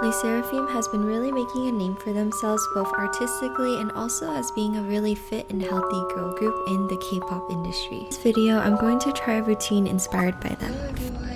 SSERAFIM has been really making a name for themselves both artistically and also as being a really fit and healthy girl group in the K-pop industry. In this video, I'm going to try a routine inspired by them. Hello everyone!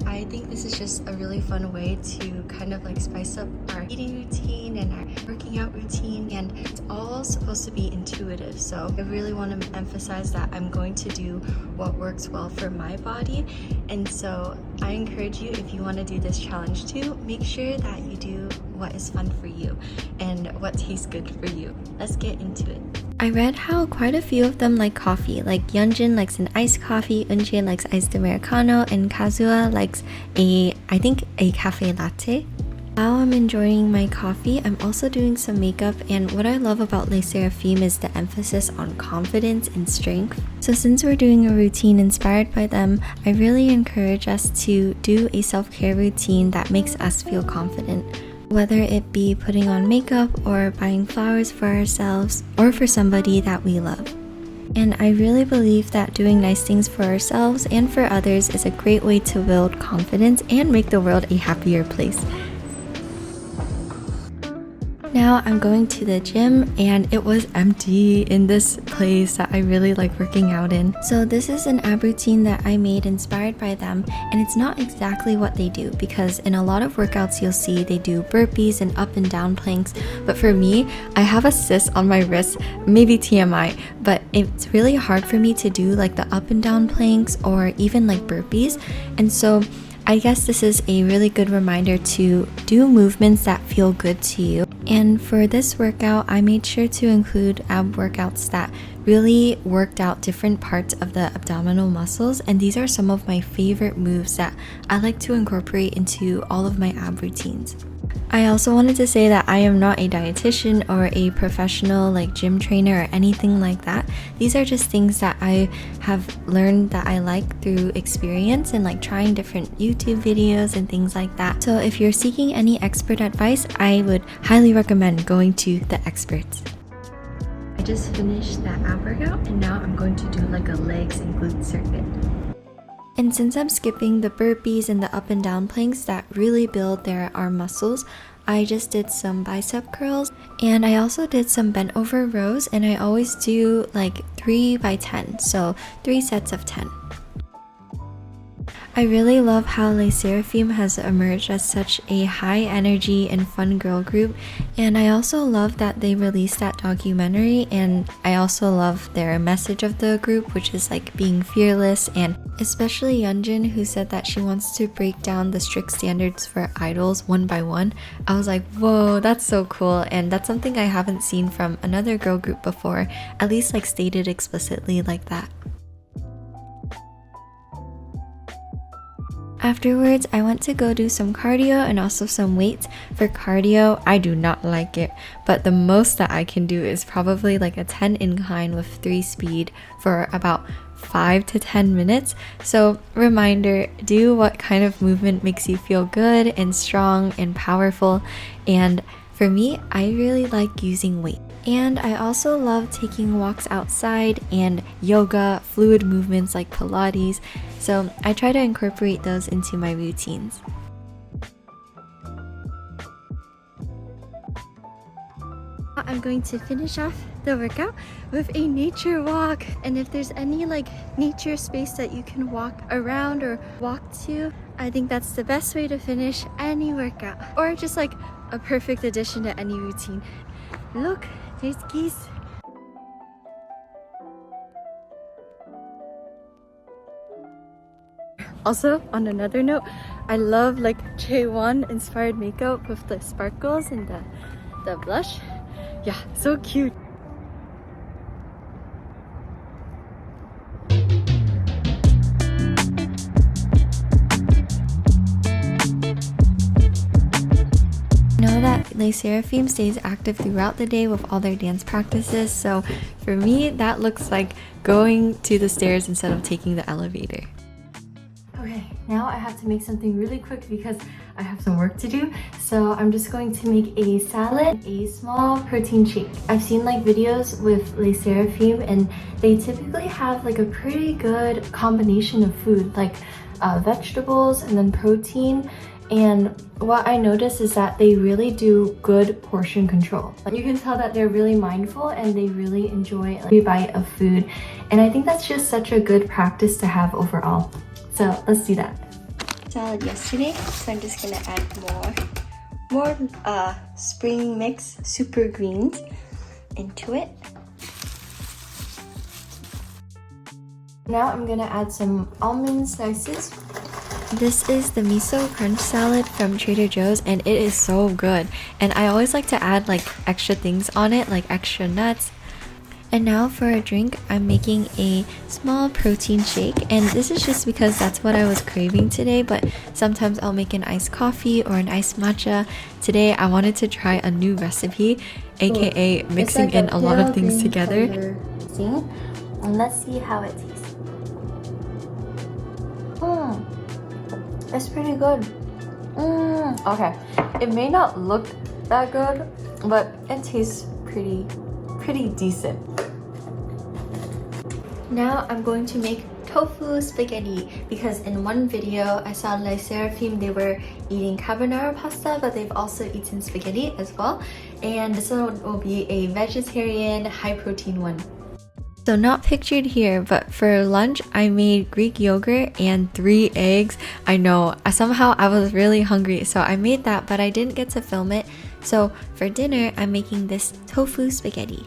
I think this is just a really fun way to kind of like spice up our eating routine and our working out routine, and it's all supposed to be intuitive, so I really want to emphasize that I'm going to do what works well for my body. And so I encourage you, if you want to do this challenge too, make sure that you do what is fun for you and what tastes good for you. Let's get into it. I read how quite a few of them like coffee, like Yeonjun likes an iced coffee, Eunjae likes iced Americano, and Kazuha likes I think a cafe latte. While I'm enjoying my coffee, I'm also doing some makeup, and what I love about SSERAFIM is the emphasis on confidence and strength. So since we're doing a routine inspired by them, I really encourage us to do a self-care routine that makes us feel confident. Whether it be putting on makeup or buying flowers for ourselves or for somebody that we love. And I really believe that doing nice things for ourselves and for others is a great way to build confidence and make the world a happier place. Now I'm going to the gym, and it was empty in this place that I really like working out in. So this is an ab routine that I made inspired by them, and it's not exactly what they do, because in a lot of workouts you'll see they do burpees and up and down planks, but for me, I have a cyst on my wrist, maybe TMI, but it's really hard for me to do like the up and down planks or even like burpees. And so I guess this is a really good reminder to do movements that feel good to you. And for this workout, I made sure to include ab workouts that really worked out different parts of the abdominal muscles, and these are some of my favorite moves that I like to incorporate into all of my ab routines. I also wanted to say that I am not a dietitian or a professional like gym trainer or anything like that. These are just things that I have learned that I like through experience and like trying different YouTube videos and things like that. So if you're seeking any expert advice, I would highly recommend going to the experts. I just finished that ab workout, and now I'm going to do like a legs and glute circuit. And since I'm skipping the burpees and the up and down planks that really build their arm muscles, I just did some bicep curls, and I also did some bent over rows, and I always do like 3 by 10, so 3 sets of 10. I really love how SSERAFIM has emerged as such a high energy and fun girl group, and I also love that they released that documentary, and I also love their message of the group, which is like being fearless, and especially Yeonjun, who said that she wants to break down the strict standards for idols one by one. I was like, whoa, that's so cool, and that's something I haven't seen from another girl group before, at least like stated explicitly like that. Afterwards, I went to go do some cardio and also some weights. For cardio, I do not like it, but the most that I can do is probably like a 10 incline with 3 speed for about 5 to 10 minutes. So reminder, do what kind of movement makes you feel good and strong and powerful. And for me, I really like using weight. And I also love taking walks outside and yoga, fluid movements like Pilates, so I try to incorporate those into my routines. I'm going to finish off the workout with a nature walk, and if there's any like nature space that you can walk around or walk to, I think that's the best way to finish any workout, or just like a perfect addition to any routine. Look, there's geese. Also, on another note, I love like J1 inspired makeup with the sparkles and the blush. Yeah, so cute. Know that SSERAFIM stays active throughout the day with all their dance practices, so for me that looks like going to the stairs instead of taking the elevator. Okay, now I have to make something really quick because I have some work to do, so I'm just going to make a salad, a small protein shake. I've seen like videos with SSERAFIM, and they typically have like a pretty good combination of food, like vegetables and then protein, And what I noticed is that they really do good portion control. You can tell that they're really mindful and they really enjoy every bite of food. And I think that's just such a good practice to have overall. So let's do that. Salad yesterday, so I'm just gonna add more spring mix super greens into it. Now I'm gonna add some almond slices. This is the miso crunch salad from Trader Joe's and it is so good. And I always like to add like extra things on it, like extra nuts. And now for a drink, I'm making a small protein shake, and this is just because that's what I was craving today, but sometimes I'll make an iced coffee or an iced matcha. Today I wanted to try a new recipe, aka mixing in a lot of things together. And let's see how it tastes. It's pretty good. Okay, it may not look that good, but it tastes pretty decent. Now I'm going to make tofu spaghetti because in one video I saw SSERAFIM, they were eating carbonara pasta, but they've also eaten spaghetti as well. And this one will be a vegetarian high protein one. So not pictured here, but for lunch I made Greek yogurt and 3 eggs. I know, somehow I was really hungry, so I made that, but I didn't get to film it. So for dinner, I'm making this tofu spaghetti.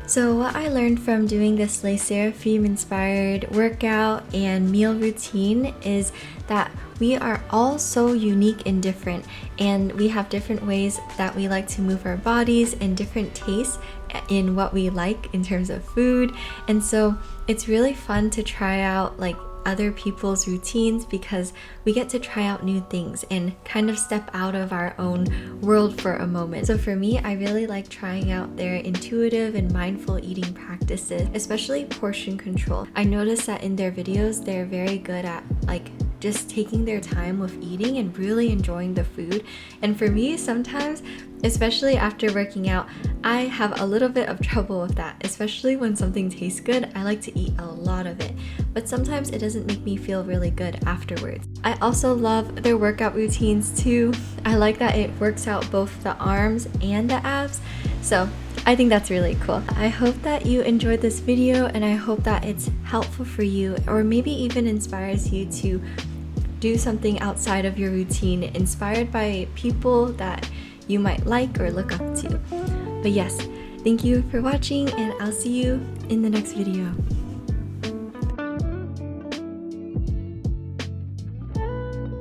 So what I learned from doing this SSERAFIM inspired workout and meal routine is that we are all so unique and different, and we have different ways that we like to move our bodies and different tastes in what we like in terms of food. And so it's really fun to try out like other people's routines because we get to try out new things and kind of step out of our own world for a moment. So for me, I really like trying out their intuitive and mindful eating practices, especially portion control. I noticed that in their videos, they're very good at like just taking their time with eating and really enjoying the food. And for me, sometimes, especially after working out, I have a little bit of trouble with that, especially when something tastes good. I like to eat a lot of it, but sometimes it doesn't make me feel really good afterwards. I also love their workout routines too. I like that it works out both the arms and the abs, so I think that's really cool. I hope that you enjoyed this video, and I hope that it's helpful for you, or maybe even inspires you to do something outside of your routine, inspired by people that you might like or look up to. But yes, thank you for watching, and I'll see you in the next video.